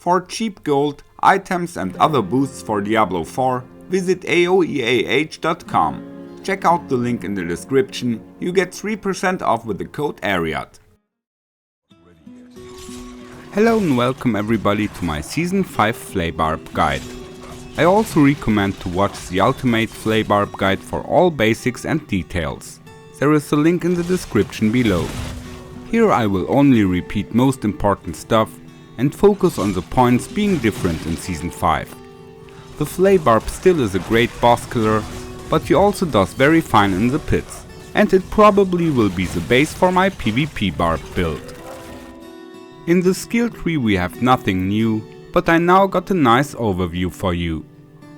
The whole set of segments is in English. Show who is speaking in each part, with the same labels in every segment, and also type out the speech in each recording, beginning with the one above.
Speaker 1: For cheap gold, items and other boosts for Diablo 4, visit aoeah.com. Check out the link in the description, you get 3% off with the code ARIAD. Hello and welcome everybody to my Season 5 Flay Barb guide. I also recommend to watch the Ultimate Flay Barb guide for all basics and details. There is a link in the description below. Here I will only repeat most important stuff and focus on the points being different in Season 5. The Flay Barb still is a great boss killer, but he also does very fine in the pits, and it probably will be the base for my PvP Barb build. In the skill tree we have nothing new, but I now got a nice overview for you.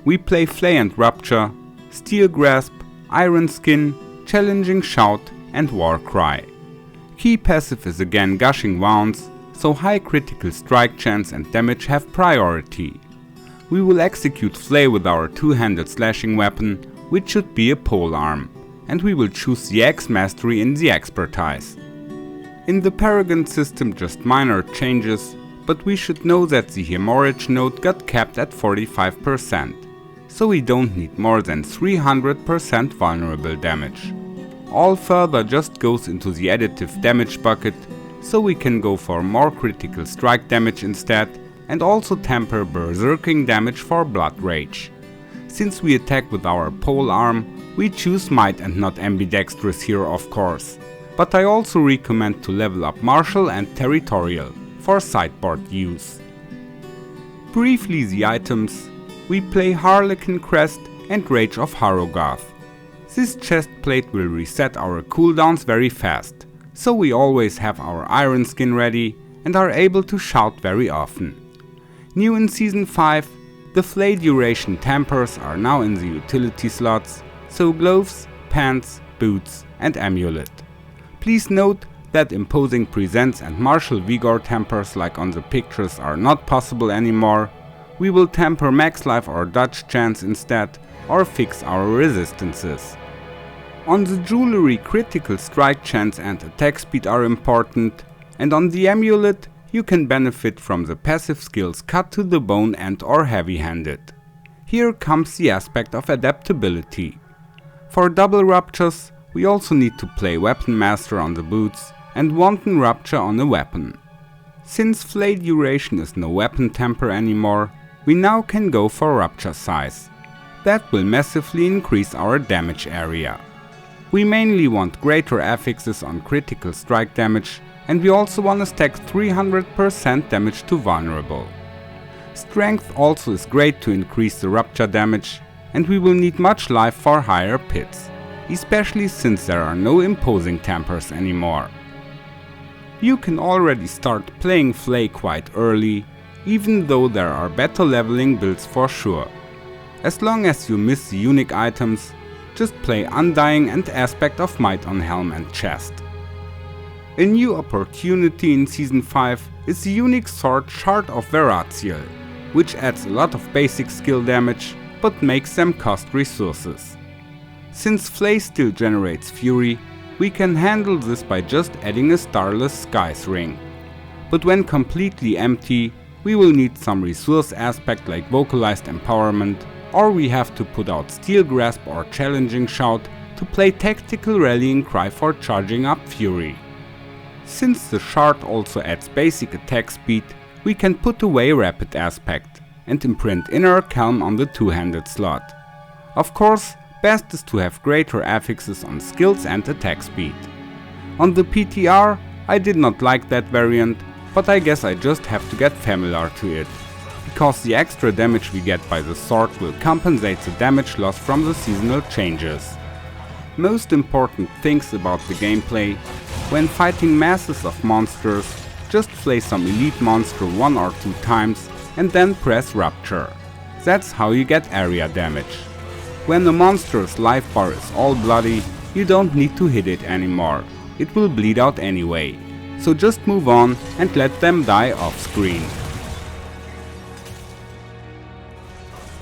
Speaker 1: We play Flay and Rupture, Steel Grasp, Iron Skin, Challenging Shout and War Cry. Key passive is again Gushing Wounds, so high critical strike chance and damage have priority. We will execute Flay with our two-handed slashing weapon, which should be a polearm, and we will choose the Axe Mastery in the expertise. In the Paragon system just minor changes, but we should know that the hemorrhage node got capped at 45%, so we don't need more than 300% vulnerable damage. All further just goes into the additive damage bucket, so we can go for more critical strike damage instead and also temper berserking damage for blood rage. Since we attack with our polearm, we choose might and not ambidextrous here of course, but I also recommend to level up martial and territorial for sideboard use. Briefly the items, we play Harlequin Crest and Rage of Harrogath. This chest plate will reset our cooldowns very fast, so we always have our Iron Skin ready and are able to shout very often. New in Season 5, the Flay duration tempers are now in the utility slots, so gloves, pants, boots and amulet. Please note that imposing presents and martial vigor tempers like on the pictures are not possible anymore. We will temper max life or dodge chance instead, or fix our resistances. On the jewelry critical strike chance and attack speed are important, and on the amulet you can benefit from the passive skills Cut to the Bone and or Heavy Handed. Here comes the aspect of adaptability. For double ruptures we also need to play Weapon Master on the boots and Wanton Rupture on a weapon. Since Flay duration is no weapon temper anymore, we now can go for Rupture size. That will massively increase our damage area. We mainly want greater affixes on critical strike damage, and we also want to stack 300% damage to vulnerable. Strength also is great to increase the rupture damage, and we will need much life for higher pits, especially since there are no imposing tempers anymore. You can already start playing Flay quite early, even though there are better leveling builds for sure. As long as you miss the unique items, just play Undying and Aspect of Might on helm and chest. A new opportunity in Season 5 is the unique sword Shard of Veratiel, which adds a lot of basic skill damage, but makes them cost resources. Since Flay still generates fury, we can handle this by just adding a Starless Skies ring. But when completely empty, we will need some resource aspect like Vocalized Empowerment, or we have to put out Steel Grasp or Challenging Shout to play Tactical Rallying Cry for charging up fury. Since the shard also adds basic attack speed, we can put away Rapid Aspect and imprint Inner Calm on the two-handed slot. Of course, best is to have greater affixes on skills and attack speed. On the PTR, I did not like that variant, but I guess I just have to get familiar to it, because the extra damage we get by the sword will compensate the damage loss from the seasonal changes. Most important things about the gameplay: when fighting masses of monsters, just play some elite monster 1 or 2 times and then press Rupture. That's how you get area damage. When the monster's life bar is all bloody, you don't need to hit it anymore, it will bleed out anyway, so just move on and let them die off screen.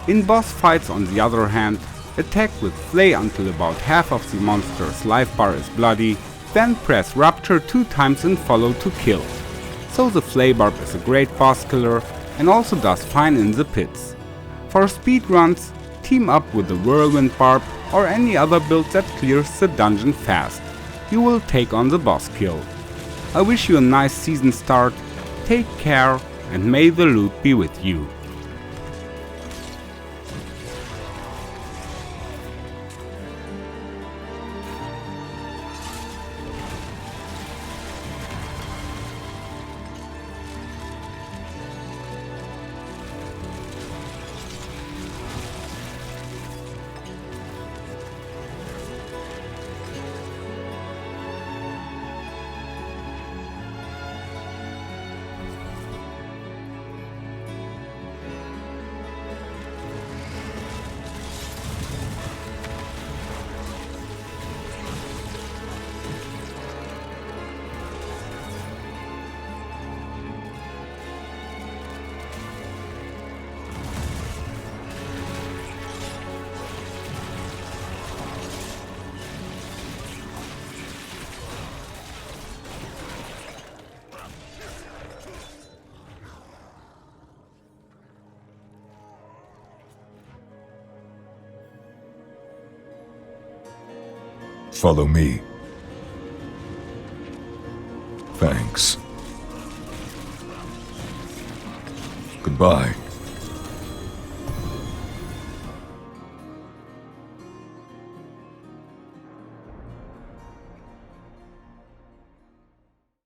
Speaker 1: In boss fights on the other hand, attack with Flay until about half of the monster's life bar is bloody, then press Rupture 2 times and follow to kill. So the Flay Barb is a great boss killer, and also does fine in the pits. For speedruns, team up with the Whirlwind Barb or any other build that clears the dungeon fast. You will take on the boss kill. I wish you a nice season start, take care, and may the loot be with you.
Speaker 2: Follow me. Thanks. Goodbye.